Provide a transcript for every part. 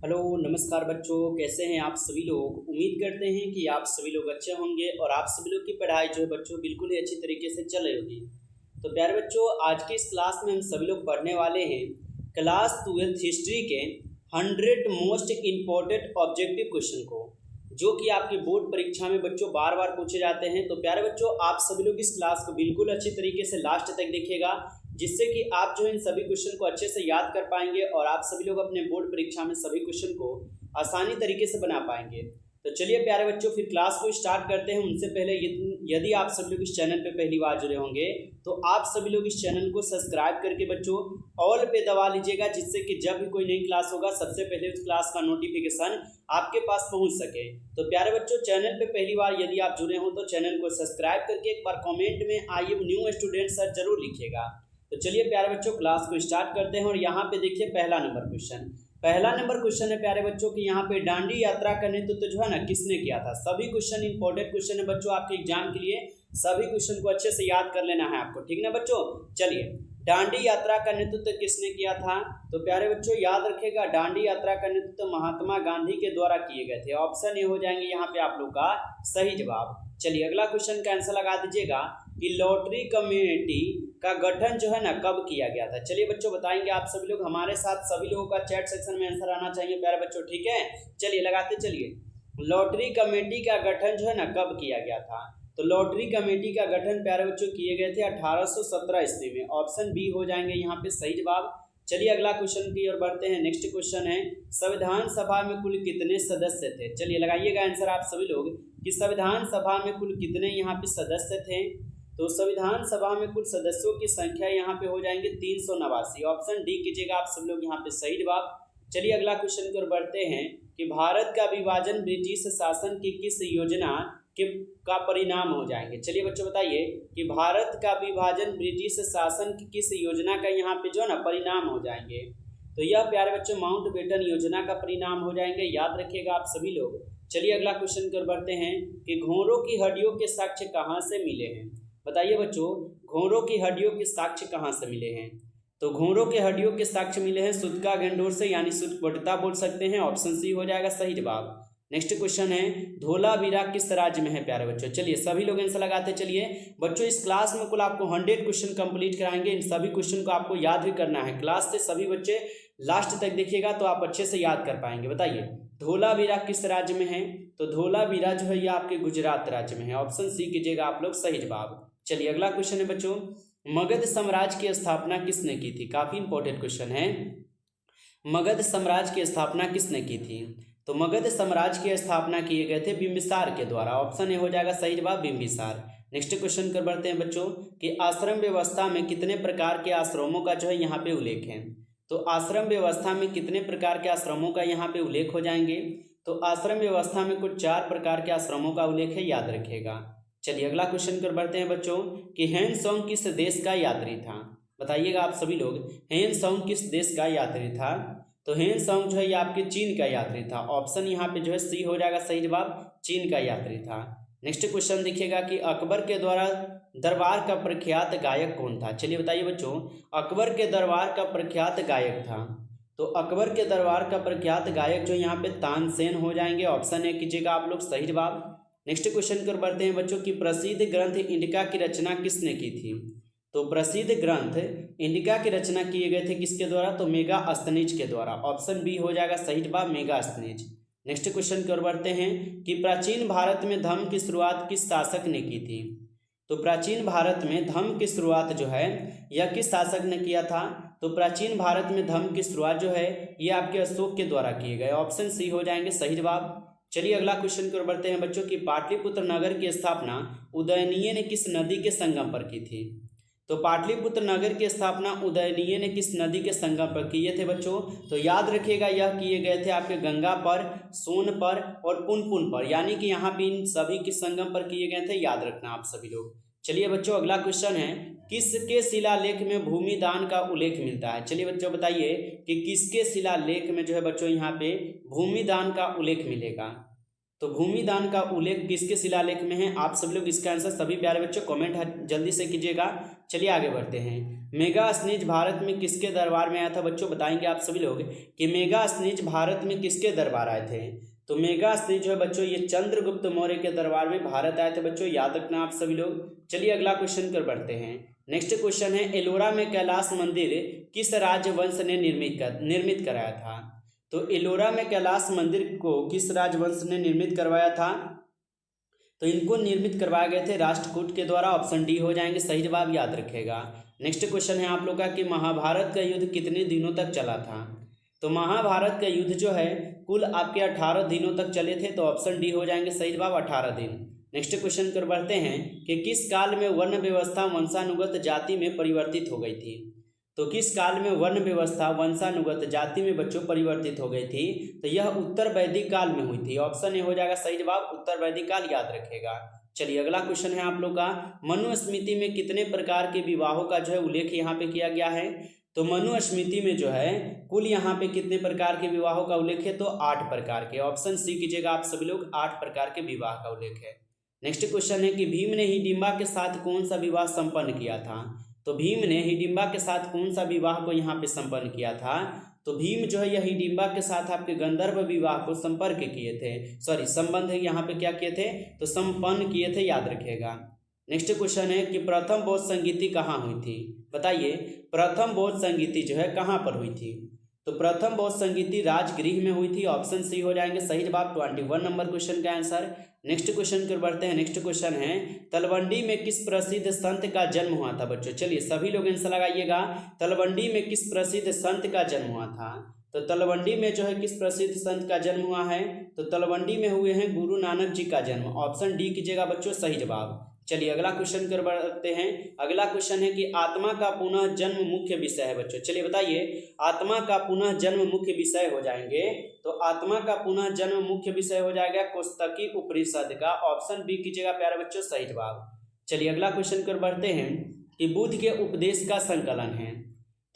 Hello नमस्कार बच्चों, कैसे हैं आप सभी लोग। उम्मीद करते हैं कि आप सभी लोग अच्छे होंगे और आप सभी लोग की पढ़ाई जो है बच्चों बिल्कुल ही अच्छी तरीके से चल रही होगी। तो प्यारे बच्चों, आज की इस क्लास में हम सभी लोग पढ़ने वाले हैं क्लास 12th हिस्ट्री के 100 मोस्ट इम्पोर्टेंट ऑब्जेक्टिव क्वेश्चन को, जो कि आपकी बोर्ड परीक्षा में बच्चों बार बार पूछे जाते हैं। तो प्यारे बच्चों, आप सभी लोग इस क्लास को बिल्कुल अच्छी तरीके से लास्ट तक देखिएगा, जिससे कि आप जो इन सभी क्वेश्चन को अच्छे से याद कर पाएंगे और आप सभी लोग अपने बोर्ड परीक्षा में सभी क्वेश्चन को आसानी तरीके से बना पाएंगे। तो चलिए प्यारे बच्चों, फिर क्लास को स्टार्ट करते हैं। उनसे पहले यदि आप सभी लोग इस चैनल पे पहली बार जुड़े होंगे तो आप सभी लोग इस चैनल को सब्सक्राइब करके बच्चों ऑल पे दबा लीजिएगा, जिससे कि जब भी कोई नई क्लास होगा सबसे पहले उस क्लास का नोटिफिकेशन आपके पास पहुंच सके। तो प्यारे बच्चों, चैनल पे पहली बार यदि आप जुड़े हो तो चैनल को सब्सक्राइब करके एक बार कॉमेंट में I am new student sir जरूर लिखिएगा। तो चलिए प्यारे बच्चों, क्लास को स्टार्ट करते हैं और यहाँ पे देखिए पहला नंबर क्वेश्चन है प्यारे बच्चों कि यहाँ पे दांडी यात्रा का नेतृत्व जो है ना किसने किया था। सभी क्वेश्चन इंपॉर्टेंट क्वेश्चन है बच्चों आपके एग्जाम के लिए, सभी क्वेश्चन को अच्छे से याद कर लेना है आपको, ठीक ना बच्चों। चलिए, दांडी यात्रा का नेतृत्व किसने किया था। तो प्यारे बच्चों याद रखिएगा, दांडी यात्रा का नेतृत्व महात्मा गांधी के द्वारा किए गए थे। ऑप्शन ए हो जाएंगे यहाँ पे आप लोग का सही जवाब। चलिए अगला क्वेश्चन का आंसर लगा दीजिएगा कि लॉटरी कम्युनिटी का गठन जो है ना कब किया गया था। चलिए बच्चों बताएंगे आप सभी लोग, हमारे साथ सभी लोगों का चैट सेक्शन में आंसर आना चाहिए प्यारे बच्चों, ठीक है। चलिए लगाते चलिए, लॉटरी कमेटी का गठन जो है ना कब किया गया था। तो लॉटरी कमेटी का गठन प्यारे बच्चों किए गए थे 1817 ईस्वी में। ऑप्शन बी हो जाएंगे यहाँ पे सही जवाब। चलिए अगला क्वेश्चन की ओर बढ़ते हैं। नेक्स्ट क्वेश्चन है, संविधान सभा में कुल कितने सदस्य थे। चलिए लगाइएगा आंसर आप सभी लोग कि संविधान सभा में कुल कितने यहाँ पे सदस्य थे। तो संविधान सभा में कुल सदस्यों की संख्या यहाँ पे हो जाएंगे 389। ऑप्शन डी कीजिएगा आप सब लोग यहाँ पे सही जवाब। चलिए अगला क्वेश्चन की ओर बढ़ते हैं कि भारत का विभाजन ब्रिटिश शासन की किस योजना का परिणाम हो जाएंगे। चलिए बच्चों बताइए कि भारत का विभाजन ब्रिटिश शासन की किस योजना का यहाँ पे जो है ना परिणाम हो जाएंगे। तो यह प्यारे बच्चों माउंटबेटन योजना का परिणाम हो जाएंगे, याद रखिएगा आप सभी लोग। चलिए अगला क्वेश्चन की ओर बढ़ते हैं कि घोड़ों की हड्डियों के साक्ष्य कहाँ से मिले हैं। बताइए बच्चों, घोड़ों की हड्डियों के साक्ष्य कहाँ से मिले हैं। तो घोड़ों के हड्डियों के साक्ष्य मिले हैं सुतका गंडोर से, यानी सुतकोटता बोल सकते हैं। ऑप्शन सी हो जाएगा सही जवाब। नेक्स्ट क्वेश्चन है, धोलावीरा किस राज्य में है प्यारे बच्चों। चलिए सभी लोग आंसर लगाते चलिए बच्चों। इस क्लास में कुल आपको 100 क्वेश्चन कंप्लीट कराएंगे। इन सभी क्वेश्चन को आपको याद भी करना है। क्लास से सभी बच्चे लास्ट तक देखिएगा तो आप अच्छे से याद कर पाएंगे। बताइए धोलावीरा किस राज्य में है। तो धोलावीरा जो है ये आपके गुजरात राज्य में है। ऑप्शन सी कीजिएगा आप लोग सही जवाब। चलिए अगला क्वेश्चन है बच्चों, मगध साम्राज्य की स्थापना किसने की थी। काफी इंपॉर्टेंट क्वेश्चन है, मगध साम्राज्य की स्थापना किसने की थी। तो मगध साम्राज्य की स्थापना किए गए थे बिंबिसार के द्वारा। ऑप्शन ए हो जाएगा सही जवाब बिंबिसार। नेक्स्ट क्वेश्चन कर बढ़ते हैं बच्चों कि आश्रम व्यवस्था में कितने प्रकार के आश्रमों का जो है यहाँ पे उल्लेख है। तो आश्रम व्यवस्था में कितने प्रकार के आश्रमों का यहाँ पे उल्लेख हो जाएंगे। तो आश्रम व्यवस्था में कुल 4 प्रकार के आश्रमों का उल्लेख है, याद रखिएगा। चलिए अगला क्वेश्चन कर बढ़ते हैं बच्चों कि ह्वेनसांग किस देश का यात्री था। बताइएगा आप सभी लोग, ह्वेनसांग किस देश का यात्री था। तो ह्वेनसांग जो है ये आपके चीन का यात्री था। ऑप्शन यहाँ पे जो है सी हो जाएगा सही जवाब, चीन का यात्री था। नेक्स्ट क्वेश्चन देखिएगा कि अकबर के द्वारा दरबार का प्रख्यात गायक कौन था। चलिए बताइए बच्चों, अकबर के दरबार का प्रख्यात गायक था। तो अकबर के दरबार का प्रख्यात गायक जो यहाँ पे तानसेन हो जाएंगे। ऑप्शन ए कीजिएगा आप लोग सही जवाब। नेक्स्ट क्वेश्चन कर बढ़ते हैं बच्चों कि प्रसिद्ध ग्रंथ इंडिका की रचना किसने की थी। तो प्रसिद्ध ग्रंथ इंडिका की रचना किए गए थे किसके द्वारा। तो मेगास्थनीज के द्वारा। ऑप्शन बी हो जाएगा सही जवाब मेगास्थनीज। नेक्स्ट क्वेश्चन की ओर बढ़ते हैं कि प्राचीन भारत में धर्म की शुरुआत किस शासक ने की थी। तो प्राचीन भारत में धर्म की शुरुआत जो है यह किस शासक ने किया था। तो प्राचीन भारत में धर्म की शुरुआत जो है ये आपके अशोक के द्वारा किए गए। ऑप्शन सी हो जाएंगे सही जवाब। चलिए अगला क्वेश्चन की ओर बढ़ते हैं बच्चों कि पाटलिपुत्र नगर की स्थापना उदयनीय ने किस नदी के संगम पर की थी। तो पाटलिपुत्र नगर की स्थापना उदयनीय ने किस नदी के संगम पर किए थे बच्चों। तो याद रखिएगा यह किए गए थे आपके गंगा पर, सोन पर और पुनपुन पर, यानी कि यहाँ पे इन सभी के संगम पर किए गए थे, याद रखना आप सभी लोग। चलिए बच्चों अगला क्वेश्चन है, किसके शिलालेख में भूमि दान का उल्लेख मिलता है। चलिए बच्चों बताइए कि किसके शिलालेख में जो है बच्चों यहाँ पे भूमि दान का उल्लेख मिलेगा। तो भूमिदान का उल्लेख किसके शिलालेख में है? आप सब लोग इसका आंसर सभी प्यारे बच्चों कमेंट जल्दी से कीजिएगा। चलिए आगे बढ़ते हैं। मेगास्थनीज भारत में किसके दरबार में आया था? बच्चों बताएंगे आप सभी लोग कि मेगास्थनीज भारत में किसके दरबार आए थे? तो मेगास्थनीज जो है बच्चों ये चंद्रगुप्त मौर्य के दरबार में भारत आए थे बच्चों, याद रखना आप सभी लोग। चलिए अगला क्वेश्चन कर बढ़ते हैं। नेक्स्ट क्वेश्चन है, एलोरा में कैलाश मंदिर किस राजवंश ने निर्मित कराया था? तो एलोरा में कैलाश मंदिर को किस राजवंश ने निर्मित करवाया था? तो इनको निर्मित करवाए गए थे राष्ट्रकूट के द्वारा। ऑप्शन डी हो जाएंगे सही जवाब, याद रखेगा। नेक्स्ट क्वेश्चन है आप लोग का कि महाभारत का युद्ध कितने दिनों तक चला था? तो महाभारत का युद्ध जो है कुल आपके 18 दिनों तक चले थे, तो ऑप्शन डी हो जाएंगे सही जवाब 18 दिन। नेक्स्ट क्वेश्चन कर बढ़ते हैं कि किस काल में वर्ण व्यवस्था वंशानुगत जाति में परिवर्तित हो गई थी? तो किस काल में वर्ण व्यवस्था वंशानुगत जाति में बच्चों परिवर्तित हो गई थी? तो यह उत्तर वैदिक काल में हुई थी। ऑप्शन ए हो जाएगा सही जवाब, उत्तर वैदिक काल, याद रखेगा। चलिए अगला क्वेश्चन है आप लोग का, मनुस्मृति में कितने प्रकार के विवाहों का जो है उल्लेख यहाँ पे किया गया है? तो मनुस्मृति में जो है कुल यहाँ पे कितने प्रकार के विवाहों का उल्लेख है? तो 8 प्रकार के। ऑप्शन सी कीजिएगा आप सभी लोग, 8 प्रकार के विवाह का उल्लेख है। नेक्स्ट क्वेश्चन है कि भीम ने हिडिंबा के साथ कौन सा विवाह संपन्न किया था? तो भीम ने हिडिंबा के साथ कौन सा विवाह को यहाँ पे संपन्न किया था? तो भीम जो है यह हिडिंबा के साथ आपके गंधर्व विवाह को संपर्क किए थे, संबंध यहाँ पे क्या किए थे? तो संपन्न किए थे, याद रखेगा। नेक्स्ट क्वेश्चन है कि प्रथम बौद्ध संगीति कहाँ हुई थी? बताइए प्रथम बौद्ध संगीति जो है कहाँ पर हुई थी? तो प्रथम बौद्ध संगीति राजगृह में हुई थी। ऑप्शन सी हो जाएंगे सही जवाब, 21 नंबर क्वेश्चन का आंसर। नेक्स्ट क्वेश्चन कर बढ़ते हैं। नेक्स्ट क्वेश्चन है, तलवंडी में किस प्रसिद्ध संत का जन्म हुआ था? बच्चों चलिए सभी लोग आंसर लगाइएगा, तलवंडी में किस प्रसिद्ध संत का जन्म हुआ था? तो तलवंडी में जो है किस प्रसिद्ध संत का जन्म हुआ है? तो तलवंडी में हुए हैं गुरु नानक जी का जन्म। ऑप्शन डी कीजिएगा बच्चों सही जवाब। चलिए अगला क्वेश्चन कर बढ़ते हैं। अगला क्वेश्चन है कि आत्मा का पुनः जन्म मुख्य विषय है बच्चों। चलिए बताइए आत्मा का पुनः जन्म मुख्य विषय हो जाएंगे, तो आत्मा का पुनः जन्म मुख्य विषय हो जाएगा कोष्टकी उपनिषद का। ऑप्शन बी कीजिएगा प्यारे बच्चों सही जवाब। चलिए अगला क्वेश्चन कर बढ़ते हैं कि बुद्ध के उपदेश का संकलन है।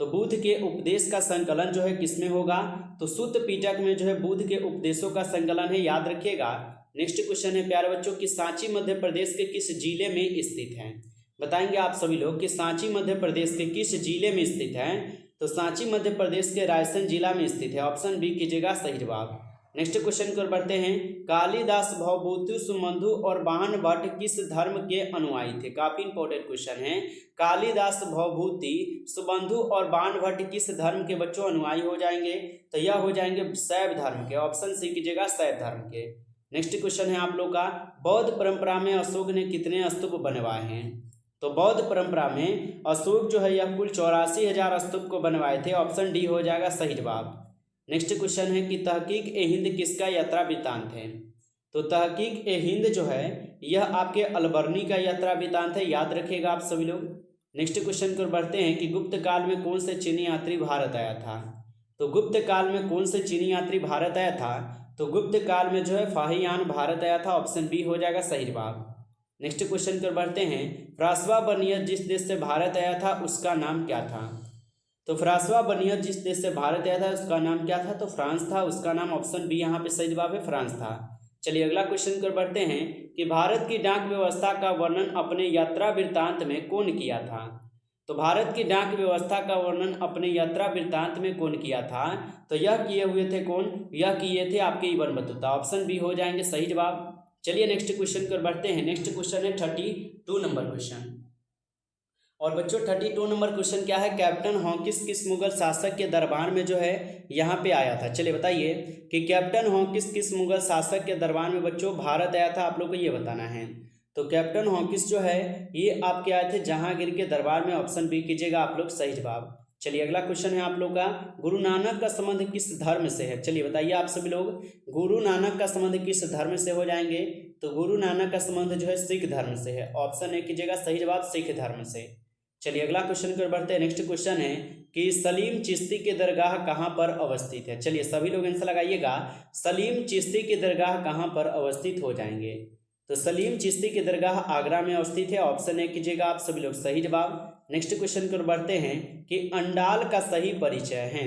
तो बुद्ध के उपदेश का संकलन जो है किसमें होगा? तो सुत्त पिटक में जो है बुद्ध के उपदेशों का संकलन है, याद रखिएगा। नेक्स्ट क्वेश्चन है प्यारे बच्चों कि सांची मध्य प्रदेश के किस जिले में स्थित है? बताएंगे आप सभी लोग कि सांची मध्य प्रदेश के किस जिले में स्थित है? तो सांची मध्य प्रदेश के रायसेन जिला में स्थित है। ऑप्शन बी कीजिएगा सही जवाब। नेक्स्ट क्वेश्चन कर बढ़ते हैं, कालिदास भवभूति सुबंधु और बाण भट्ट किस धर्म के अनुयायी थे? काफी इंपॉर्टेंट क्वेश्चन है। कालिदास भवभूति सुबंधु और बाण भट्ट किस धर्म के बच्चों अनुयायी हो जाएंगे? तो यह हो जाएंगे शैव धर्म के। ऑप्शन सी कीजिएगा शैव धर्म के। नेक्स्ट क्वेश्चन है आप लोग का, बौद्ध परंपरा में अशोक ने कितने स्तूप बनवाए हैं? तो बौद्ध परंपरा में अशोक जो है यह कुल 84,000 स्तूप को बनवाए थे। ऑप्शन डी हो जाएगा सही जवाब। नेक्स्ट क्वेश्चन है कि तहकीक ए हिंद किसका यात्रा वृत्तांत है? तो तहकीक ए हिंद जो है यह आपके अलबर्नी का यात्रा वृत्तांत है, याद रखिएगा आप सभी लोग। नेक्स्ट क्वेश्चन को बढ़ते हैं कि गुप्त काल में कौन से चीनी यात्री भारत आया था? तो गुप्त काल में कौन से चीनी यात्री भारत आया था? तो गुप्त काल में जो है फाहियान भारत आया था। ऑप्शन बी हो जाएगा सही जवाब। नेक्स्ट क्वेश्चन कर बढ़ते हैं, फ्रांसवा बर्नियर जिस देश से भारत आया था उसका नाम क्या था? तो फ्रांसवा बर्नियर जिस देश से भारत आया था उसका नाम क्या था? तो फ्रांस था उसका नाम। ऑप्शन बी यहाँ पे सही जवाब है, फ्रांस था। चलिए अगला क्वेश्चन कर बढ़ते हैं कि भारत की डाक व्यवस्था का वर्णन अपने यात्रा वृत्तांत में कौन किया था? तो भारत की डाक व्यवस्था का वर्णन अपने यात्रा वृत्तांत में कौन किया था? तो यह किए हुए थे कौन? यह किए थे आपके इब्न बतूता। ऑप्शन बी हो जाएंगे सही जवाब। चलिए नेक्स्ट क्वेश्चन कर बढ़ते हैं। नेक्स्ट क्वेश्चन है 32 नंबर क्वेश्चन। और बच्चों 32 नंबर क्वेश्चन क्या है, कैप्टन हॉकिंस किस मुगल शासक के दरबार में जो है यहाँ पे आया था? चलिए बताइए कि कैप्टन हॉकिंस किस मुगल शासक के दरबार में बच्चों भारत आया था, आप लोग को ये बताना है। तो कैप्टन हॉकिंस जो है ये आपके आए थे जहांगीर के दरबार में। ऑप्शन बी कीजिएगा आप लोग सही जवाब। चलिए अगला क्वेश्चन है आप लोग का, गुरु नानक का संबंध किस धर्म से है? चलिए बताइए आप सभी लोग, गुरु नानक का संबंध किस धर्म से हो जाएंगे? तो गुरु नानक का संबंध जो है सिख धर्म से है। ऑप्शन ए कीजिएगा सही जवाब, सिख धर्म से। चलिए अगला क्वेश्चन कर बढ़ते हैं। नेक्स्ट क्वेश्चन है कि सलीम चिश्ती की दरगाह कहाँ पर अवस्थित है? चलिए सभी लोग आंसर लगाइएगा, सलीम चिश्ती की दरगाह कहाँ पर अवस्थित हो जाएंगे? तो सलीम चिश्ती की दरगाह आगरा में अवस्थित है। ऑप्शन ए कीजिएगा आप सभी लोग सही जवाब। नेक्स्ट क्वेश्चन कर बढ़ते हैं कि अंडाल का सही परिचय है।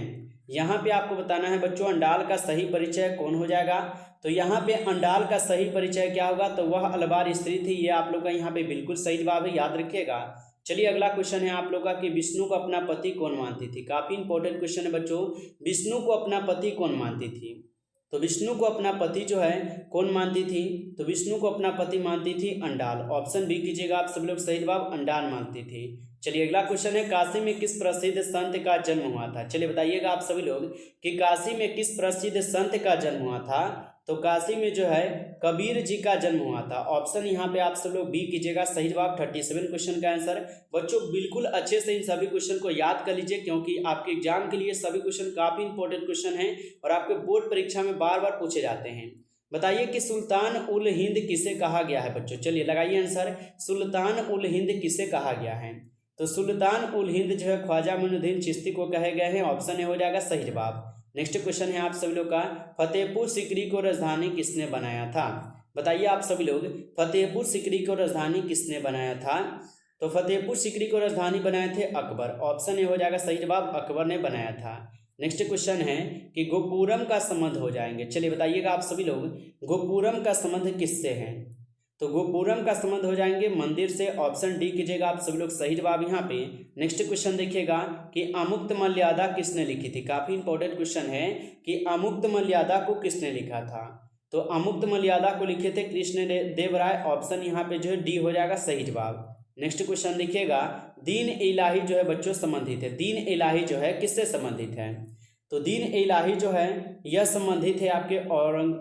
यहाँ पे आपको बताना है बच्चों अंडाल का सही परिचय कौन हो जाएगा। तो यहाँ पे अंडाल का सही परिचय क्या होगा, तो वह अलबार स्त्री थी। ये आप लोग का यहाँ पे बिल्कुल सही जवाब है, याद रखिएगा। चलिए अगला क्वेश्चन है आप लोग का कि विष्णु को अपना पति कौन मानती थी। काफी इंपॉर्टेंट क्वेश्चन है बच्चों, विष्णु को अपना पति कौन मानती थी। तो विष्णु को अपना पति जो है कौन मानती थी, तो विष्णु को अपना पति मानती थी अंडाल। ऑप्शन बी कीजिएगा आप सब लोग, सही जवाब अंडाल मानती थी। चलिए अगला क्वेश्चन है काशी में किस प्रसिद्ध संत का जन्म हुआ था। चलिए बताइएगा आप सभी लोग कि काशी में किस प्रसिद्ध संत का जन्म हुआ था। तो काशी में जो है कबीर जी का जन्म हुआ था। ऑप्शन यहाँ पे आप सब लोग बी कीजिएगा, सही जवाब 37 क्वेश्चन का आंसर। बच्चों बिल्कुल अच्छे से इन सभी क्वेश्चन को याद कर लीजिए, क्योंकि आपके एग्जाम के लिए सभी क्वेश्चन काफी इंपॉर्टेंट क्वेश्चन हैं और आपके बोर्ड परीक्षा में बार बार पूछे जाते हैं। बताइए कि सुल्तान उल हिंद किसे कहा गया है बच्चों। चलिए लगाइए आंसर, सुल्तान उल हिंद किसे कहा गया है। तो सुल्तान उल हिंद जो है ख्वाजा मोइनुद्दीन चिश्ती को कहे गए हैं। ऑप्शन ए हो जाएगा सही जवाब। नेक्स्ट क्वेश्चन है आप सभी लोग का, फतेहपुर सीकरी को राजधानी किसने बनाया था। बताइए आप सभी लोग, फतेहपुर सीकरी को राजधानी किसने बनाया था। तो फतेहपुर सीकरी को राजधानी बनाए थे अकबर। ऑप्शन ए हो जाएगा सही जवाब, अकबर ने बनाया था। नेक्स्ट क्वेश्चन है कि गोपुरम का संबंध हो जाएंगे। चलिए बताइएगा आप सभी लोग, गोपुरम का संबंध किससे है। तो गोपुरम का संबंध हो जाएंगे मंदिर से। ऑप्शन डी कीजिएगा आप सभी लोग, सही जवाब यहाँ पे। नेक्स्ट क्वेश्चन देखिएगा कि अमुक्त मर्यादा किसने लिखी थी। काफी इंपॉर्टेंट क्वेश्चन है कि अमुक्त मर्यादा को किसने लिखा था। तो अमुक्त मर्यादा को लिखे थे कृष्ण देव राय। ऑप्शन यहाँ पे जो है डी हो जाएगा सही जवाब। नेक्स्ट क्वेश्चन देखिएगा, दीन इलाही जो है बच्चों संबंधित है। दीन इलाही जो है किससे संबंधित है। तो दीन इलाही जो है यह संबंधित है आपके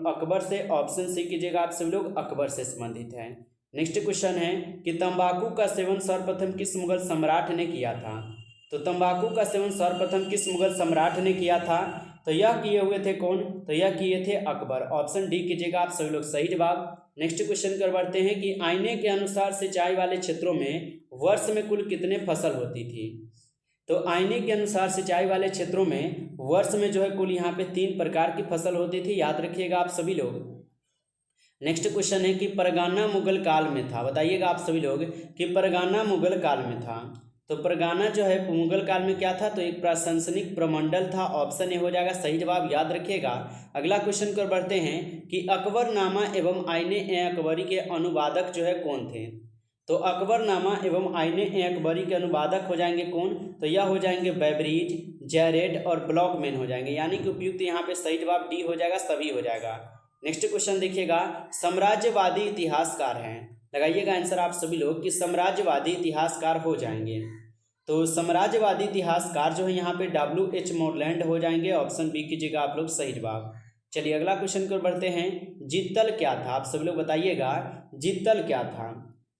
अकबर से। ऑप्शन सी कीजिएगा आप सभी लोग, अकबर से संबंधित है। नेक्स्ट क्वेश्चन है कि तंबाकू का सेवन सर्वप्रथम किस मुगल सम्राट ने किया था। तो तंबाकू का सेवन सर्वप्रथम किस मुगल सम्राट ने किया था। तो यह किए हुए थे कौन, तो यह किए थे अकबर। ऑप्शन डी कीजिएगा आप सभी लोग, सही जवाब। नेक्स्ट क्वेश्चन कर बढ़ते हैं कि आईने के अनुसार सिंचाई वाले क्षेत्रों में वर्ष में कुल कितने फसल होती थी। तो आईने के अनुसार सिंचाई वाले क्षेत्रों में वर्ष में जो है कुल यहाँ पे 3 प्रकार की फसल होती थी, याद रखिएगा आप सभी लोग। नेक्स्ट क्वेश्चन है कि परगाना मुगल काल में था। बताइएगा आप सभी लोग कि परगाना मुगल काल में था। तो परगाना जो है मुगल काल में क्या था, तो एक प्रशासनिक प्रमंडल था। ऑप्शन ए हो जाएगा सही जवाब, याद रखिएगा। अगला क्वेश्चन कर बढ़ते हैं कि अकबरनामा एवं आईने ए अकबरी के अनुवादक जो है कौन थे। तो अकबरनामा एवं आईने ए अकबरी के अनुवादक हो जाएंगे कौन, तो यह हो जाएंगे बेबरीज, जैरेड और ब्लॉकमैन हो जाएंगे। यानी कि उपयुक्त यहाँ पे सही जवाब डी हो जाएगा, सभी हो जाएगा। नेक्स्ट क्वेश्चन देखिएगा, साम्राज्यवादी इतिहासकार हैं। लगाइएगा आंसर आप सभी लोग कि साम्राज्यवादी इतिहासकार हो जाएंगे। तो साम्राज्यवादी इतिहासकार जो है यहाँ पे W.H. मोरलैंड हो जाएंगे। ऑप्शन बी कीजिएगा आप लोग, सही जवाब। चलिए अगला क्वेश्चन को बढ़ते हैं, जित्तल क्या था। आप सभी लोग बताइएगा जित्तल क्या था।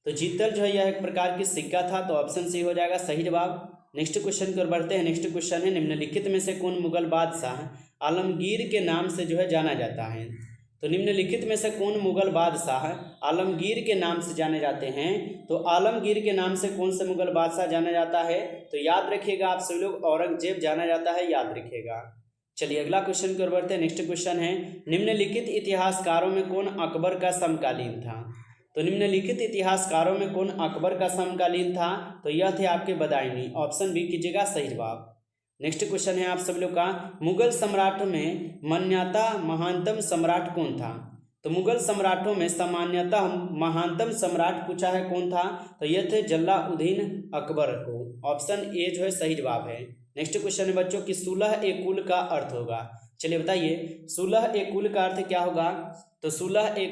तो जित्तल जो है यह एक प्रकार की सिक्का था। तो ऑप्शन सी हो जाएगा सही जवाब। नेक्स्ट क्वेश्चन को बढ़ते हैं। नेक्स्ट क्वेश्चन है, निम्नलिखित में से कौन मुगल बादशाह आलमगीर के नाम से जो है जाना जाता है। तो निम्नलिखित में से कौन मुगल बादशाह आलमगीर के नाम से जाने जाते हैं। तो आलमगीर के नाम से कौन सा मुगल बादशाह जाना जाता है, तो याद रखिएगा आप सभी लोग, औरंगजेब जाना जाता है, याद रखिएगा। चलिए अगला क्वेश्चन की ओर बढ़ते हैं। नेक्स्ट क्वेश्चन है, निम्नलिखित इतिहासकारों में कौन अकबर का समकालीन था। तो निम्नलिखित इतिहासकारों में कौन अकबर का समकालीन था, तो यह थे आपके बदायूनी। ऑप्शन बी कीजिएगा, सही जवाब। नेक्स्ट क्वेश्चन है आप सब लोग का, मुगल सम्राटों में मान्यता महानतम सम्राट कौन था। तो मुगल सम्राटों में सामान्यतः महानतम सम्राट पूछा है कौन था, तो यह थे जलालुद्दीन अकबर को। ऑप्शन ए जो है सही जवाब है। नेक्स्ट क्वेश्चन है बच्चों कि सुलह ए कुल का अर्थ होगा। चलिए बताइए सुलह ए कुल का अर्थ क्या होगा। तो सुलह ए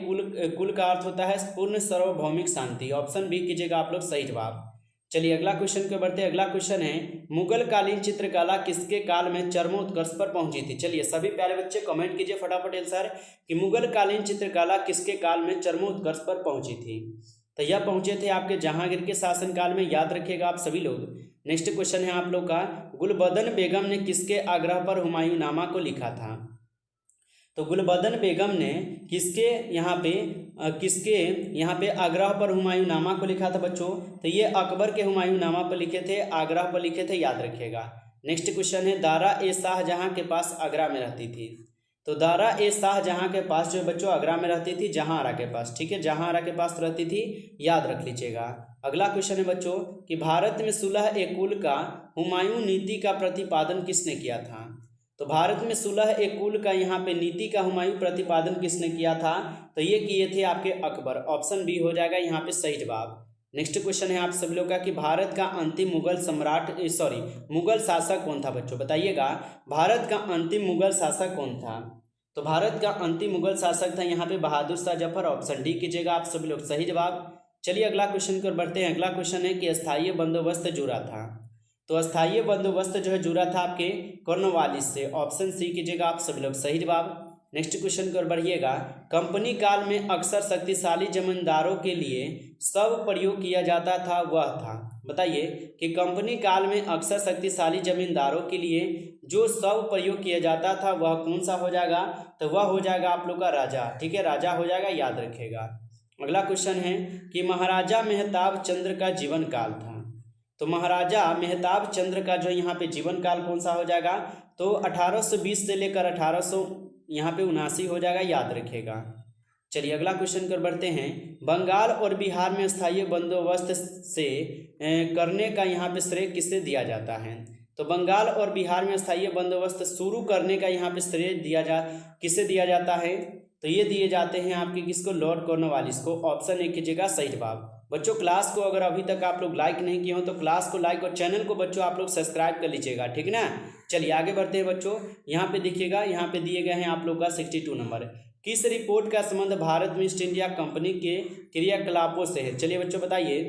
कुल का अर्थ होता है पूर्ण सार्वभौमिक शांति। ऑप्शन बी कीजिएगा आप लोग, सही जवाब। चलिए अगला क्वेश्चन को बढ़ते हैं। अगला क्वेश्चन है, मुगल कालीन चित्रकला किसके काल में चरमोत्कर्ष पर पहुंची थी। चलिए सभी प्यारे बच्चे कमेंट कीजिए फटाफट आंसर कि मुगल कालीन चित्रकला किसके काल में चरमोत्कर्ष पर पहुंची थी। तो यह पहुंचे थे आपके जहांगीर के शासनकाल में, याद रखिएगा आप सभी लोग। नेक्स्ट क्वेश्चन है आप लोग का, गुलबदन बेगम ने किसके आग्रह पर हुमायूंनामा को लिखा था। तो गुलबदन बेगम ने किसके यहाँ पे आगरा पर हुमायूंनामा को लिखा था बच्चों। तो ये अकबर के हुमायूंनामा पर लिखे थे, आगरा पर लिखे थे, याद रखिएगा। नेक्स्ट क्वेश्चन है, दारा ए शाहजहां के पास आगरा में रहती थी। तो दारा ए शाहजहां के पास जो बच्चों आगरा में रहती थी, जहांआरा के पास, ठीक है, जहांआरा के पास रहती थी, याद रख लीजिएगा। अगला क्वेश्चन है बच्चों कि भारत में सुलह ए कुल का हुमायूं नीति का प्रतिपादन किसने किया था। तो भारत में सुलह ए कुल का यहाँ पे नीति का हुमायूं प्रतिपादन किसने किया था? तो ये किए थे आपके अकबर। ऑप्शन बी हो जाएगा यहाँ पे सही जवाब। नेक्स्ट क्वेश्चन है आप सब लोग का कि भारत का अंतिम मुगल सम्राट मुगल शासक कौन था बच्चों? बताइएगा, भारत का अंतिम मुगल शासक कौन था? तो भारत का अंतिम मुगल शासक था यहाँ पे बहादुर शाह जफर। ऑप्शन डी कीजिएगा आप सभी लोग सही जवाब। चलिए अगला क्वेश्चन की ओर बढ़ते हैं। अगला क्वेश्चन है कि स्थायी बंदोबस्त जुड़ा था। तो स्थायी बंदोबस्त जो है जुड़ा था आपके कॉर्नवालिस से। ऑप्शन सी कीजिएगा आप सभी लोग सही जवाब। नेक्स्ट क्वेश्चन की ओर बढ़िएगा। कंपनी काल में अक्सर शक्तिशाली जमींदारों के लिए सब प्रयोग किया जाता था वह था। बताइए कि कंपनी काल में अक्सर शक्तिशाली जमींदारों के लिए जो सब प्रयोग किया जाता था वह कौन सा हो जाएगा? तो वह हो जाएगा आप लोग का राजा। ठीक है, राजा हो जाएगा, याद रखिएगा। अगला क्वेश्चन है कि महाराजा मेहताब चंद्र का जीवन काल था। तो महाराजा मेहताब चंद्र का जो यहाँ पे जीवन काल कौन सा हो जाएगा? तो 1820 से लेकर 1800 यहाँ पे 79 हो जाएगा, याद रखिएगा। चलिए अगला क्वेश्चन कर बढ़ते हैं। बंगाल और बिहार में स्थायी बंदोबस्त से करने का यहाँ पे श्रेय किसे दिया जाता है? तो बंगाल और बिहार में स्थायी बंदोबस्त शुरू करने का यहाँ पे श्रेय किसे दिया जाता है? तो ये दिए जाते हैं आपके किसको? लॉर्ड कॉर्नवालिस को। ऑप्शन ए कीजिएगा सही जवाब। बच्चों क्लास को अगर अभी तक आप लोग लाइक नहीं किए हो तो क्लास को लाइक और चैनल को बच्चों आप लोग सब्सक्राइब कर लीजिएगा, ठीक ना। चलिए आगे बढ़ते हैं बच्चों। यहाँ पे देखिएगा, यहाँ पे दिए गए हैं आप लोग का 62 नंबर। किस रिपोर्ट का संबंध भारत में ईस्ट इंडिया कंपनी के क्रियाकलापों से है? चलिए बच्चों बताइए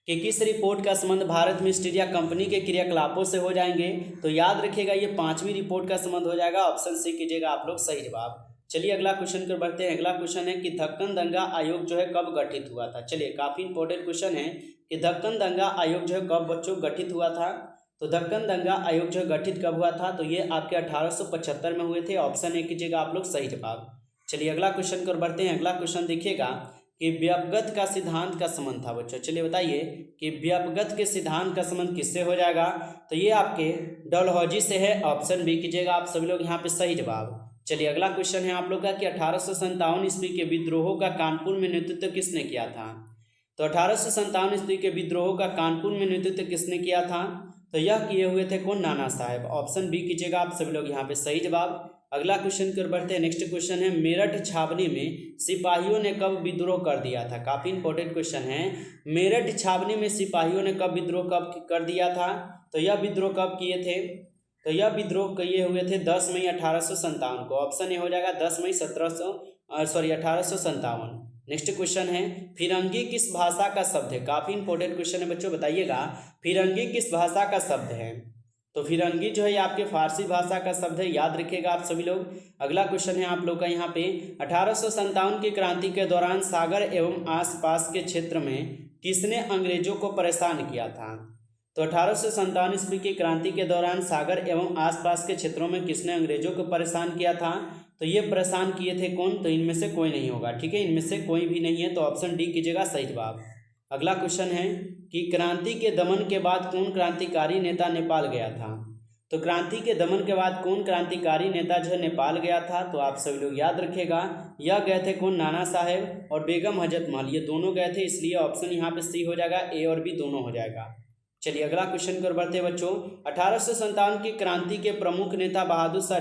कि किस रिपोर्ट का संबंध भारत में ईस्ट इंडिया कंपनी के क्रियाकलापों से हो जाएंगे? तो याद रखिएगा ये 5वीं रिपोर्ट का संबंध हो जाएगा। ऑप्शन सी कीजिएगा आप लोग सही जवाब। चलिए अगला क्वेश्चन कर बढ़ते हैं। अगला क्वेश्चन है कि दक्कन दंगा आयोग जो है कब गठित हुआ था? चलिए काफी इंपॉर्टेंट क्वेश्चन है कि दक्कन दंगा आयोग जो है कब बच्चों गठित हुआ था? तो दक्कन दंगा आयोग जो गठित कब हुआ था? तो ये आपके 1875 में हुए थे। ऑप्शन ए कीजिएगा आप लोग सही जवाब। चलिए अगला क्वेश्चन कर बढ़ते हैं। अगला क्वेश्चन देखिएगा कि व्यापगत का सिद्धांत का संबंध था बच्चों। चलिए बताइए कि व्यापगत के सिद्धांत का संबंध किससे हो जाएगा? तो ये आपके डलहौजी से है। ऑप्शन बी कीजिएगा आप सभी लोग यहाँ पे सही जवाब। चलिए अगला क्वेश्चन है आप लोग का कि 1857 ईस्वी के विद्रोहों का कानपुर में नेतृत्व किसने किया था? तो 1857 ईस्वी के विद्रोहों का कानपुर में नेतृत्व किसने किया था? तो यह किए हुए थे कौन? नाना साहेब। ऑप्शन बी कीजिएगा आप सभी लोग यहाँ पे सही जवाब। अगला क्वेश्चन कर बढ़ते हैं। नेक्स्ट क्वेश्चन है मेरठ छावनी में सिपाहियों ने कब विद्रोह कर दिया था? काफी इंपॉर्टेंट क्वेश्चन है। मेरठ छावनी में सिपाहियों ने कब विद्रोह कब कर दिया था? तो यह विद्रोह कब किए थे? तो यह विद्रोह किए हुए थे 10 मई 1857 को। ऑप्शन ए हो जाएगा 10 मई 1857। नेक्स्ट क्वेश्चन है फिरंगी किस भाषा का शब्द है? काफी इंपॉर्टेंट क्वेश्चन है बच्चों, बताइएगा फिरंगी किस भाषा का शब्द है? तो फिरंगी जो है आपके फारसी भाषा का शब्द है, याद रखिएगा आप सभी लोग। अगला क्वेश्चन है आप लोग का यहाँ पे 1857 की क्रांति के दौरान सागर एवं आसपास के क्षेत्र में किसने अंग्रेजों को परेशान किया था? तो 1857 ईस्वी की क्रांति के दौरान सागर एवं आसपास के क्षेत्रों में किसने अंग्रेजों को परेशान किया था? तो ये परेशान किए थे कौन? तो इनमें से कोई नहीं होगा, ठीक है, इनमें से कोई भी नहीं है। तो ऑप्शन डी कीजिएगा सही जवाब। अगला क्वेश्चन है कि क्रांति के दमन के बाद कौन क्रांतिकारी नेता नेपाल गया था? तो क्रांति के दमन के बाद कौन क्रांतिकारी नेता जो है नेपाल गया था? तो आप सभी लोग याद रखिएगा, यह गए थे कौन? नाना साहेब और बेगम हजरत महल, ये दोनों गए थे। इसलिए ऑप्शन यहाँ पे सी हो जाएगा, ए और बी दोनों हो जाएगा। चलिए अगला क्वेश्चन कर बढ़ते हैं बच्चों। 1857 की क्रांति के प्रमुख नेता बहादुर शाह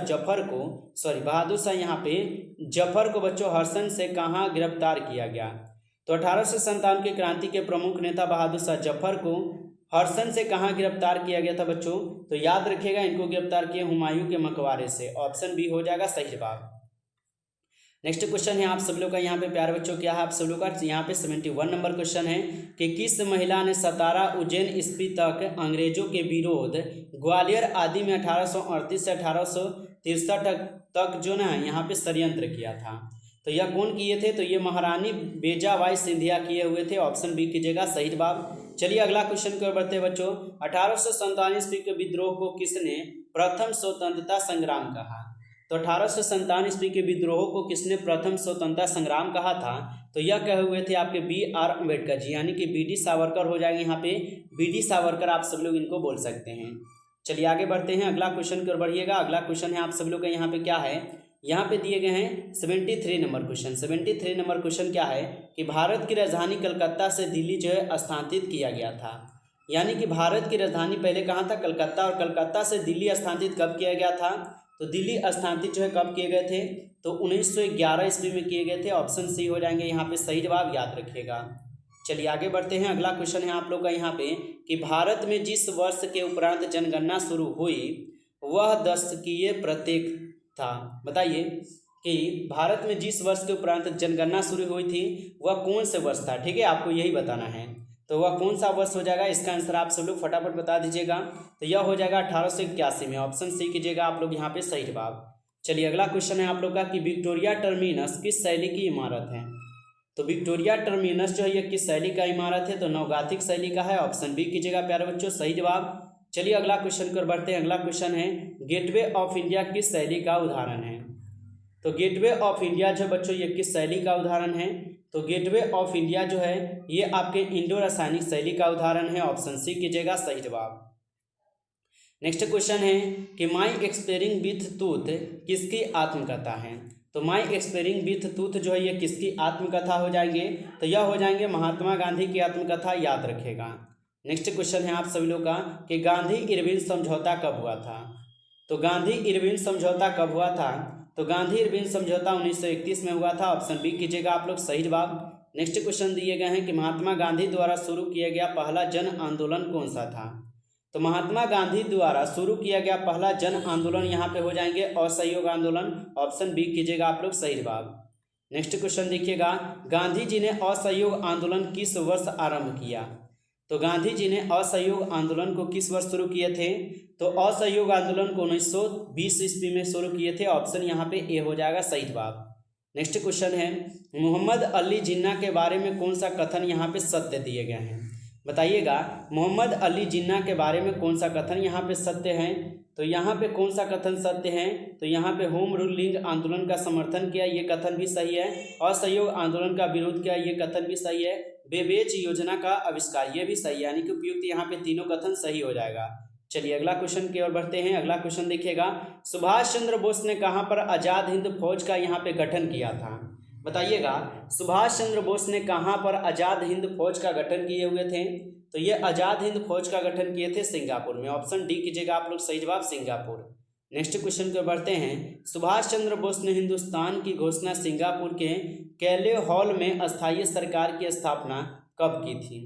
यहाँ पे जफर को बच्चों हर्षण से कहाँ गिरफ्तार किया गया? तो 1857 की क्रांति के प्रमुख नेता बहादुर शाह जफर को हर्षण से कहाँ गिरफ्तार किया गया था बच्चों? तो याद रखिएगा इनको गिरफ्तार किया हुमायूं के मकबरे से। ऑप्शन बी हो जाएगा सही जवाब। नेक्स्ट क्वेश्चन है आप सब लोग का यहाँ पे प्यारे बच्चों क्या है आप सब लोग का? यहाँ पे 71 नंबर क्वेश्चन है कि किस महिला ने सतारा उज्जैन ईस्वी तक अंग्रेजों के विरोध ग्वालियर आदि में 1838 से 1863 तक जो ना यहाँ पे षड्यंत्र किया था? तो यह कौन किए थे? तो ये महारानी बेजाबाई सिंधिया किए हुए थे। ऑप्शन बी कीजिएगा सही जवाब। चलिए अगला क्वेश्चन की ओर बढ़ते हैं बच्चों। 1857 ईस्वी के विद्रोह को किसने प्रथम स्वतंत्रता संग्राम कहा? तो 1857 ईस्वी के विद्रोह को किसने प्रथम स्वतंत्रता संग्राम कहा था? तो यह कहे हुए थे आपके BR अम्बेडकर जी, यानी कि BD सावरकर हो जाएंगे यहाँ पे। BD सावरकर आप सब लोग इनको बोल सकते हैं। चलिए आगे बढ़ते हैं। अगला क्वेश्चन कर बढ़िएगा। अगला क्वेश्चन है आप सब लोग का यहाँ पे क्या है? यहाँ पे दिए गए हैं 73 नंबर क्वेश्चन। 73 नंबर क्वेश्चन क्या है कि भारत की राजधानी कलकत्ता से दिल्ली जो है स्थानांतरित किया गया था। यानी कि भारत की राजधानी पहले कहाँ था, कलकत्ता, और कलकत्ता से दिल्ली स्थानांतरित कब किया गया था, तो दिल्ली स्थानांतरित जो है कब किए गए थे, तो 1911 ईस्वी में किए गए थे। ऑप्शन सी हो जाएंगे यहाँ पे सही जवाब, याद रखिएगा। चलिए आगे बढ़ते हैं। अगला क्वेश्चन है आप लोग का यहाँ पे कि भारत में जिस वर्ष के उपरांत जनगणना शुरू हुई वह दशकीय प्रत्येक था। बताइए कि भारत में जिस वर्ष के उपरांत जनगणना शुरू हुई थी वह कौन से वर्ष था। ठीक है, आपको यही बताना है, तो वह कौन सा वर्ष हो जाएगा, इसका आंसर आप सब लोग फटाफट बता दीजिएगा। तो यह हो जाएगा 1881 में। ऑप्शन सी कीजिएगा आप लोग यहाँ पे सही जवाब। चलिए अगला क्वेश्चन है आप लोग का कि विक्टोरिया टर्मिनस किस शैली की इमारत है। तो विक्टोरिया टर्मिनस जो है ये किस शैली का इमारत है, तो नवगोथिक शैली का है। ऑप्शन बी कीजिएगा प्यारे बच्चों, सही जवाब। चलिए अगला क्वेश्चन कर बढ़ते हैं। अगला क्वेश्चन है गेटवे ऑफ इंडिया किस शैली का उदाहरण है। तो गेटवे ऑफ इंडिया जो बच्चों ये किस शैली का उदाहरण है, तो गेटवे ऑफ इंडिया जो है ये आपके इंडो रासायनिक शैली का उदाहरण है। ऑप्शन सी कीजिएगा सही जवाब। नेक्स्ट क्वेश्चन है कि माई एक्सपेयरिंग विथ टूथ किसकी आत्मकथा है। तो माई एक्सपेयरिंग विथ टूथ जो है ये किसकी आत्मकथा हो जाएंगे, तो यह हो जाएंगे महात्मा गांधी की आत्मकथा, याद रखेगा। नेक्स्ट क्वेश्चन है आप सभी लोग का कि गांधी इरविन समझौता कब हुआ था। तो गांधी इरविन समझौता कब हुआ था, तो गांधी इरविन समझौता 1931 में हुआ था। ऑप्शन बी कीजिएगा आप लोग सही जवाब। नेक्स्ट क्वेश्चन दिए गए हैं कि महात्मा गांधी द्वारा शुरू किया गया पहला जन आंदोलन कौन सा था। तो महात्मा गांधी द्वारा शुरू किया गया पहला जन आंदोलन यहाँ पे हो जाएंगे असहयोग आंदोलन। ऑप्शन बी कीजिएगा आप लोग सही जवाब। नेक्स्ट क्वेश्चन देखिएगा, गांधी जी ने असहयोग आंदोलन किस वर्ष आरंभ किया। तो गांधी जी ने असहयोग आंदोलन को किस वर्ष शुरू किए थे, तो असहयोग आंदोलन को 1920 ईस्वी में शुरू किए थे। ऑप्शन यहाँ पे ए हो जाएगा सही जवाब। नेक्स्ट क्वेश्चन है मोहम्मद अली जिन्ना के बारे में कौन सा कथन यहाँ पे सत्य दिए गए हैं। बताइएगा मोहम्मद अली जिन्ना के बारे में कौन सा कथन यहाँ पे सत्य है। तो यहाँ पे कौन सा कथन सत्य है, तो यहाँ पे होम रूलिंग आंदोलन का समर्थन किया, ये कथन भी सही है। असहयोग आंदोलन का विरोध किया, ये कथन भी सही है। बेबेज योजना का आविष्कार, ये भी सही है। यानी कि उपयुक्त यहाँ पे तीनों कथन सही हो जाएगा। चलिए अगला क्वेश्चन की ओर बढ़ते हैं। अगला क्वेश्चन देखिएगा, सुभाष चंद्र बोस ने कहाँ पर आज़ाद हिंद फौज का यहाँ पे गठन किया था। बताइएगा सुभाष चंद्र बोस ने कहाँ पर आज़ाद हिंद फौज का गठन किए हुए थे, तो ये आज़ाद हिंद फौज का गठन किए थे सिंगापुर में। ऑप्शन डी कीजिएगा आप लोग सही जवाब, सिंगापुर। नेक्स्ट क्वेश्चन को बढ़ते हैं, सुभाष चंद्र बोस ने हिंदुस्तान की घोषणा सिंगापुर के कैले हॉल में अस्थायी सरकार की स्थापना कब की थी।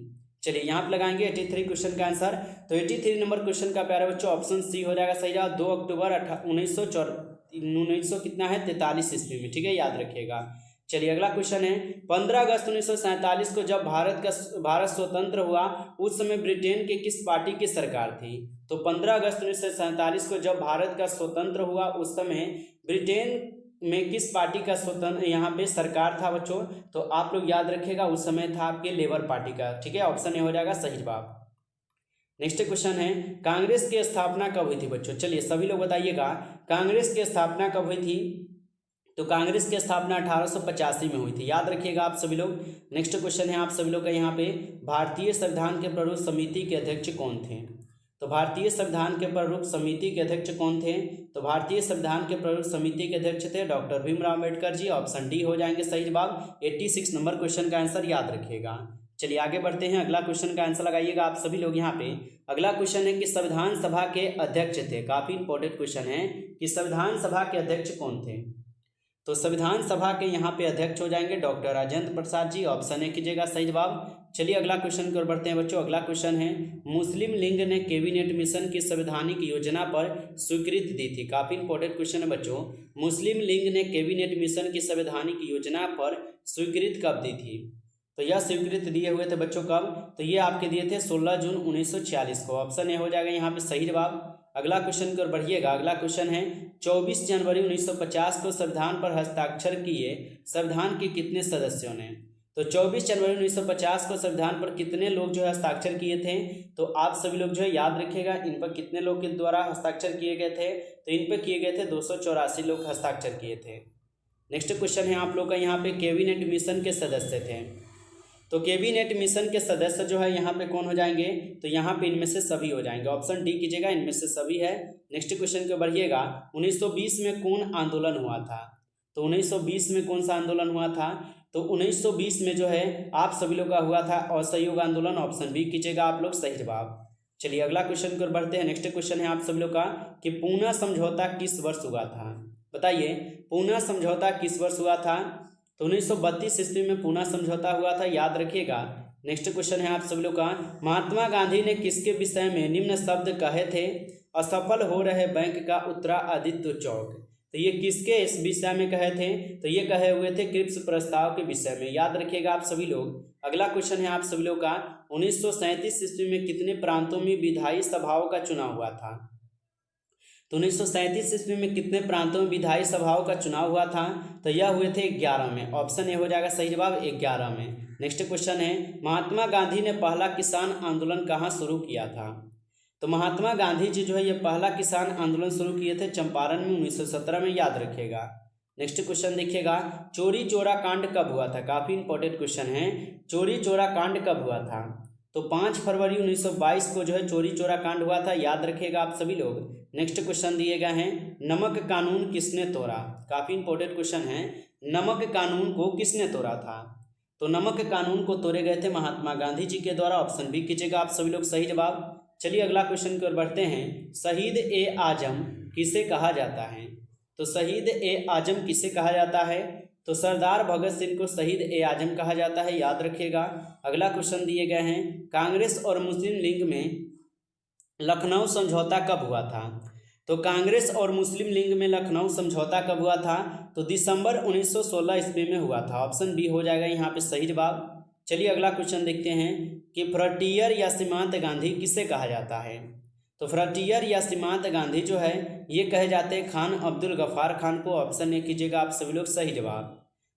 चलिए यहाँ पर लगाएंगे 83 क्वेश्चन का आंसर। तो 83 नंबर क्वेश्चन का प्यारे बच्चों ऑप्शन सी हो जाएगा सही जवाब। 2 अक्टूबर 1900 कितना है 43 ईस्वी में। ठीक है, याद रखिएगा। चलिए अगला क्वेश्चन है, 15 अगस्त 1947 को जब भारत स्वतंत्र हुआ उस समय ब्रिटेन के किस पार्टी की सरकार थी। तो 15 अगस्त 1947 को जब भारत का स्वतंत्र हुआ उस समय ब्रिटेन में किस पार्टी का स्वतंत्र यहाँ पे सरकार था बच्चों, तो आप लोग याद रखिएगा उस समय था आपके लेबर पार्टी का। ठीक है, ऑप्शन ए हो जाएगा सही जवाब। नेक्स्ट क्वेश्चन है, कांग्रेस की स्थापना कब हुई थी बच्चों। चलिए सभी लोग बताइएगा कांग्रेस की स्थापना कब हुई थी। तो कांग्रेस की स्थापना 1885 में हुई थी, याद रखिएगा आप सभी लोग। नेक्स्ट क्वेश्चन है आप सभी लोग का यहाँ पे, भारतीय संविधान के प्रारूप समिति के अध्यक्ष कौन थे। तो भारतीय संविधान के प्रारूप समिति के अध्यक्ष कौन थे, तो भारतीय संविधान के प्रारूप समिति के अध्यक्ष थे doctor Bhimrao Ambedkar ji. Option D हो जाएंगे सही जवाब। 86 नंबर क्वेश्चन का आंसर याद रखिएगा। चलिए आगे बढ़ते हैं। अगला क्वेश्चन का आंसर लगाइएगा आप सभी लोग यहाँ पे। अगला क्वेश्चन है कि संविधान सभा के अध्यक्ष थे, काफी इंपॉर्टेंट क्वेश्चन है कि संविधान सभा के अध्यक्ष कौन थे। तो संविधान सभा के यहाँ पे अध्यक्ष हो जाएंगे doctor Rajendra Prasad ji. Option A कीजिएगा सही जवाब। चलिए अगला क्वेश्चन की ओर बढ़ते हैं बच्चों। अगला क्वेश्चन है, मुस्लिम लीग ने कैबिनेट मिशन की संवैधानिक योजना पर स्वीकृति दी थी। काफी इंपॉर्टेंट क्वेश्चन है बच्चों। मुस्लिम लीग ने कैबिनेट मिशन की संवैधानिक योजना पर स्वीकृति कब दी थी। तो यह स्वीकृति दिए हुए थे बच्चों कब, तो ये आपके दिए थे 16 जून 1946 को। ऑप्शन ए हो जाएगा यहाँ पे सही जवाब। अगला क्वेश्चन की ओर बढ़िएगा। अगला क्वेश्चन है, 24 जनवरी 1950 को संविधान पर हस्ताक्षर किए संविधान के कितने सदस्यों ने। तो 24 जनवरी 1950 को संविधान पर कितने लोग जो है हस्ताक्षर किए थे, तो आप सभी लोग जो है याद रखिएगा इन पर कितने लोग के द्वारा हस्ताक्षर किए गए थे। तो इन पर किए गए थे 284 लोग हस्ताक्षर किए थे। नेक्स्ट क्वेश्चन है आप लोग का यहाँ पे, कैबिनेट मिशन के सदस्य थे। तो कैबिनेट मिशन के सदस्य जो है यहाँ पे कौन हो जाएंगे, तो यहाँ पे इनमें से सभी हो जाएंगे। ऑप्शन डी कीजिएगा, इनमें से सभी है। नेक्स्ट क्वेश्चन को बढ़िएगा, 1920 में कौन आंदोलन हुआ था। तो 1920 में कौन सा आंदोलन हुआ था? तो 1920 में जो है आप सभी लोग का हुआ था असहयोग आंदोलन। ऑप्शन बी कीजिएगा आप लोग सही जवाब। चलिए अगला क्वेश्चन की ओर बढ़ते हैं। नेक्स्ट क्वेश्चन है आप सभी लोग का कि पूना समझौता किस वर्ष हुआ था? बताइए पूना समझौता किस वर्ष हुआ था? तो 1932 ईस्वी में पूना समझौता हुआ था, याद रखिएगा। नेक्स्ट क्वेश्चन है आप सभी लोग का, महात्मा गांधी ने किसके विषय में निम्न शब्द कहे थे? असफल हो रहे बैंक का उत्तरादित्य चौक। तो ये किसके इस विषय में कहे थे? तो ये कहे हुए थे क्रिप्स प्रस्ताव के विषय में, याद रखिएगा आप सभी लोग। अगला क्वेश्चन है आप सभी लोग का, 1937 ईस्वी में कितने प्रांतों में विधायी सभाओं का चुनाव हुआ था? तो 1937 ईस्वी में कितने प्रांतों में विधायी सभाओं का चुनाव हुआ था? तो यह हुए थे 11 में। ऑप्शन ए हो जाएगा सही जवाब 11 में। नेक्स्ट क्वेश्चन है, महात्मा गांधी ने पहला किसान आंदोलन कहाँ शुरू किया था? तो महात्मा गांधी जी जो है ये पहला किसान आंदोलन शुरू किए थे चंपारण में 1917 में, याद रखिएगा। नेक्स्ट क्वेश्चन देखिएगा, चोरी चोरा कांड कब हुआ था? काफी इंपॉर्टेंट क्वेश्चन है, चोरी चोरा कांड कब हुआ था? तो 5 फरवरी 1922 को जो है चोरी चोरा कांड हुआ था, याद रखिएगा आप सभी लोग। नेक्स्ट क्वेश्चन दिए गए हैं, नमक कानून किसने तोड़ा? काफी इंपॉर्टेंट क्वेश्चन है, नमक कानून को किसने तोड़ा था? तो नमक कानून को तोड़े गए थे महात्मा गांधी जी के द्वारा। ऑप्शन बी कीजिएगा आप सभी लोग सही जवाब। चलिए अगला क्वेश्चन की ओर बढ़ते हैं, शहीद ए आजम किसे कहा जाता है? तो शहीद ए आजम किसे कहा जाता है? तो सरदार भगत सिंह को शहीद ए आजम कहा जाता है, याद रखिएगा। अगला क्वेश्चन दिए गए हैं, कांग्रेस और मुस्लिम लीग में लखनऊ समझौता कब हुआ था? तो कांग्रेस और मुस्लिम लीग में लखनऊ समझौता कब हुआ था? तो दिसंबर 1916 ईस्वी में हुआ था। ऑप्शन बी हो जाएगा यहाँ पे सही जवाब। चलिए अगला क्वेश्चन देखते हैं कि फ्रंटियर या सीमांत गांधी किसे कहा जाता है? तो फ्रंटियर या सीमांत गांधी जो है ये कहे जाते हैं खान अब्दुल गफ्फार खान को। ऑप्शन ए कीजिएगा आप सभी लोग सही जवाब।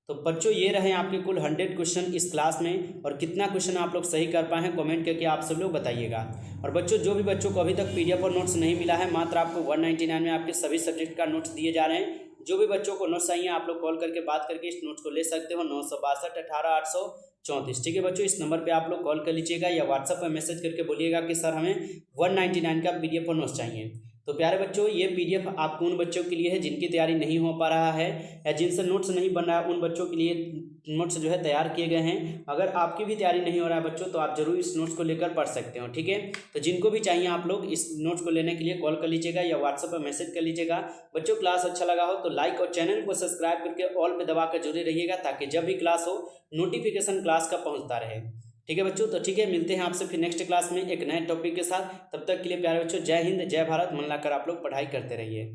तो बच्चों ये रहे आपके कुल 100 क्वेश्चन इस क्लास में, और कितना क्वेश्चन आप लोग सही कर पाए हैं कमेंट करके आप सब लोग बताइएगा। और बच्चों जो भी बच्चों को अभी तक पीडीएफ और नोट्स नहीं मिला है, मात्र आपको 199 में आपके सभी सब्जेक्ट का नोट्स दिए जा रहे हैं। जो भी बच्चों को नोट्स चाहिए आप लोग कॉल करके बात करके इस नोट्स को ले सकते हो, 962 18 834। ठीक है बच्चों, इस नंबर पे आप लोग कॉल कर लीजिएगा या व्हाट्सएप पर मैसेज करके बोलिएगा कि सर हमें 199 का पीडीएफ और नोट्स चाहिए। तो प्यारे बच्चों ये पीडीएफ आपको उन बच्चों के लिए है जिनकी तैयारी नहीं हो पा रहा है या जिनसे नोट्स नहीं बन रहा है, उन बच्चों के लिए नोट्स जो है तैयार किए गए हैं। अगर आपकी भी तैयारी नहीं हो रहा है बच्चों तो आप जरूर इस नोट्स को लेकर पढ़ सकते हो। ठीक है, तो जिनको भी चाहिए आप लोग इस नोट्स को लेने के लिए कॉल कर लीजिएगा या व्हाट्सएप पर मैसेज कर लीजिएगा। बच्चों क्लास अच्छा लगा हो तो लाइक और चैनल को सब्सक्राइब करके ऑल पे दबा कर जुड़े रहिएगा, ताकि जब भी क्लास हो नोटिफिकेशन क्लास का पहुंचता रहे। ठीक है बच्चों, तो ठीक है, मिलते हैं आपसे फिर नेक्स्ट क्लास में एक नए टॉपिक के साथ। तब तक के लिए प्यारे बच्चों जय हिंद जय भारत। मन लगाकर आप लोग पढ़ाई करते रहिए।